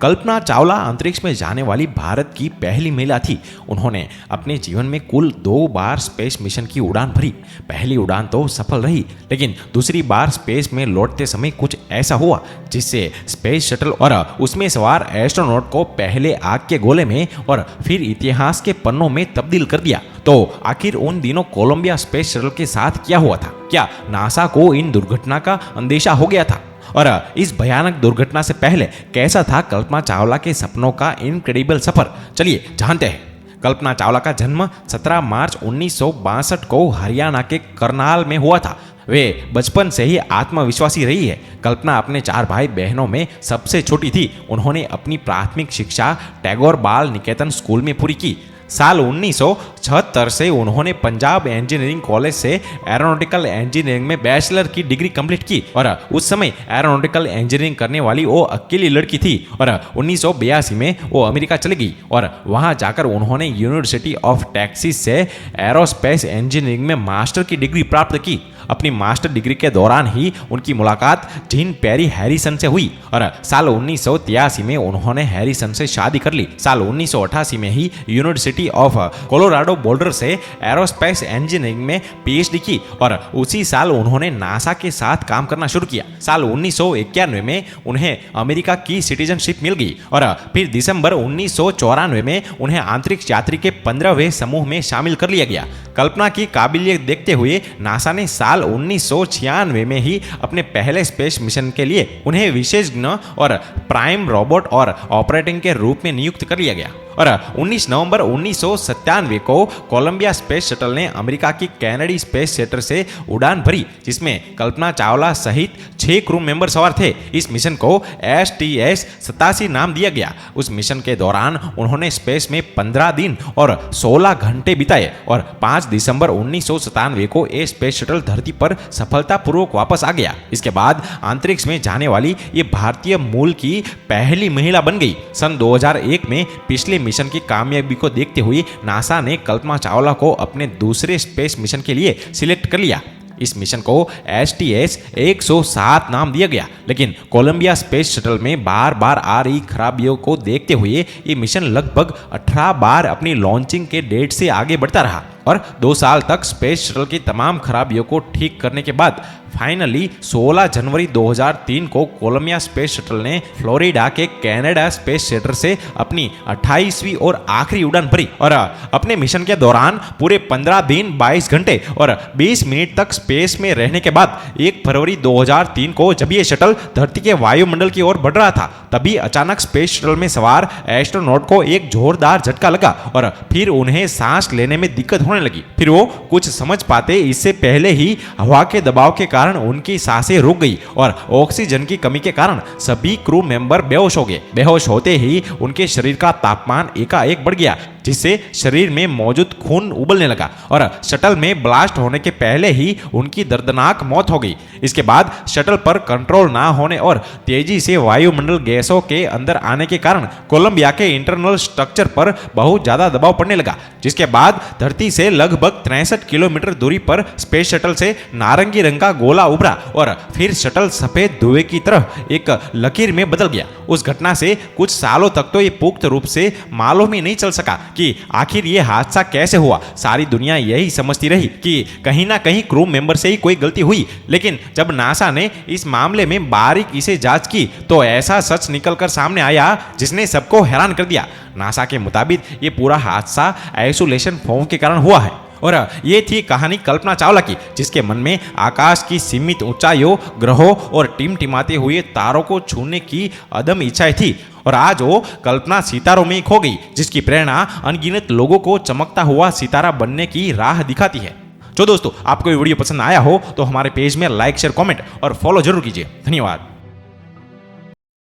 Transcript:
कल्पना चावला अंतरिक्ष में जाने वाली भारत की पहली महिला थी। उन्होंने अपने जीवन में कुल 2 बार स्पेस मिशन की उड़ान भरी। पहली उड़ान तो सफल रही, लेकिन दूसरी बार स्पेस में लौटते समय कुछ ऐसा हुआ जिससे स्पेस शटल और उसमें सवार एस्ट्रोनॉट को पहले आग के गोले में और फिर इतिहास के पन्नों में तब्दील कर दिया। तो आखिर उन दिनों कोलंबिया स्पेस शटल के साथ क्या हुआ था? क्या नासा को इन दुर्घटना का अंदेशा हो गया था? और इस भयानक दुर्घटना से पहले कैसा था कल्पना चावला के सपनों का इनक्रेडिबल सफर? चलिए जानते हैं। कल्पना चावला का जन्म 17 मार्च 1962 को हरियाणा के करनाल में हुआ था। वे बचपन से ही आत्मविश्वासी रही है। कल्पना अपने 4 भाई बहनों में सबसे छोटी थी। उन्होंने अपनी प्राथमिक शिक्षा टैगोर बाल निकेतन स्कूल में पूरी की। साल 1976 से उन्होंने पंजाब इंजीनियरिंग कॉलेज से एरोनॉटिकल इंजीनियरिंग में बैचलर की डिग्री कंप्लीट की और उस समय एरोनॉटिकल इंजीनियरिंग करने वाली वो अकेली लड़की थी। और 1982 में वो अमेरिका चली गई और वहां जाकर उन्होंने यूनिवर्सिटी ऑफ टेक्सास से एरोस्पेस इंजीनियरिंग में मास्टर की डिग्री प्राप्त की। अपनी मास्टर डिग्री के दौरान ही उनकी मुलाकात जीन पेरी हैरिसन से हुई और साल 1983 में उन्होंने हैरिसन से शादी कर ली। साल 1988 में ही यूनिवर्सिटी ऑफ कोलोराडो बोल्डर से एरोस्पेस इंजीनियरिंग में पीएचडी की और उसी साल उन्होंने नासा के साथ काम करना शुरू किया। साल 1991 में उन्हें अमेरिका की सिटीजनशिप मिल गई और फिर दिसंबर 1994 में उन्हें अंतरिक्ष यात्री के 15वें समूह में शामिल कर लिया गया। कल्पना की काबिलियत देखते हुए नासा ने साल 1996 में ही अपने पहले स्पेस मिशन के लिए उन्हें विशेषज्ञ और प्राइम रोबोट और ऑपरेटिंग के रूप में नियुक्त कर लिया गया। और 19 नवंबर 1997 को कोलंबिया स्पेस शटल ने अमेरिका की कैनेडी स्पेस सेंटर से उड़ान भरी, जिसमें कल्पना चावला सहित 6 क्रू मेंबर सवार थे। इस मिशन को STS-87 नाम दिया गया। उस मिशन के दौरान उन्होंने स्पेस में 15 दिन और 16 घंटे बिताए और 5 दिसंबर 1997 को ये स्पेस शटल धरती पर सफलतापूर्वक वापस आ गया। इसके बाद अंतरिक्ष में जाने वाली ये भारतीय मूल की पहली महिला बन गई। सन 2001 में पिछले मिशन की कामयाबी को देखते हुए नासा ने कल्पना चावला को अपने दूसरे स्पेस मिशन के लिए सिलेक्ट कर लिया। इस मिशन को STS-107 नाम दिया गया, लेकिन कोलंबिया स्पेस शटल में बार बार आ रही खराबियों को देखते हुए ये मिशन लगभग 18 बार अपनी लॉन्चिंग के डेट से आगे बढ़ता रहा और 2 साल तक स्पेस शटल की तमाम खराबियों को ठीक करने के बाद फाइनली 16 जनवरी 2003 को कोलंबिया स्पेस शटल ने फ्लोरिडा के कनाडा स्पेस सेंटर से अपनी 28वीं और आखिरी उड़ान भरी और अपने मिशन के दौरान पूरे 15 दिन 22 घंटे और 20 मिनट तक स्पेस में रहने के बाद 1 फरवरी 2003 को जब ये शटल धरती के वायुमंडल की ओर बढ़ रहा था, तभी अचानक स्पेस शटल में सवार एस्ट्रोनॉट को एक जोरदार झटका लगा और फिर उन्हें सांस लेने में दिक्कत होने लगी। फिर वो कुछ समझ पाते इससे पहले ही हवा के दबाव के कारण उनकी सांसें रुक गई और ऑक्सीजन की कमी के कारण सभी क्रू मेंबर बेहोश हो गए। बेहोश होते ही उनके शरीर का तापमान एकाएक बढ़ गया, जिससे शरीर में मौजूद खून उबलने लगा और शटल में ब्लास्ट होने के पहले ही उनकी दर्दनाक मौत हो गई। इसके बाद शटल पर कंट्रोल ना होने और तेजी से वायुमंडल गैसों के अंदर आने के कारण कोलंबिया के इंटरनल स्ट्रक्चर पर बहुत ज्यादा दबाव पड़ने लगा, जिसके बाद धरती से लगभग 63 किलोमीटर दूरी पर स्पेस शटल से नारंगी रंग का गोला उभरा और फिर शटल सफेद धुएं की तरह एक लकीर में बदल गया। उस घटना से कुछ सालों तक तो ये पुख्त रूप से मालूम ही नहीं चल सका कि आखिर ये हादसा कैसे हुआ। सारी दुनिया यही समझती रही कि कहीं ना कहीं क्रू मेंबर से ही कोई गलती हुई, लेकिन जब नासा ने इस मामले में बारीकी से जांच की तो ऐसा सच निकलकर सामने आया जिसने सबको हैरान कर दिया। नासा के मुताबिक ये पूरा हादसा आइसोलेशन फोम के कारण हुआ है। और ये थी कहानी कल्पना चावला की, जिसके मन में आकाश की सीमित ऊंचाइयों, ग्रहों और टिमटिमाते हुए तारों को छूने की अदम इच्छाएं थी। और आज वो कल्पना सितारों में खो गई, जिसकी प्रेरणा अनगिनत लोगों को चमकता हुआ सितारा बनने की राह दिखाती है। जो दोस्तों आपको ये वीडियो पसंद आया हो तो हमारे पेज में लाइक, शेयर, कमेंट और फॉलो जरूर कीजिए। धन्यवाद।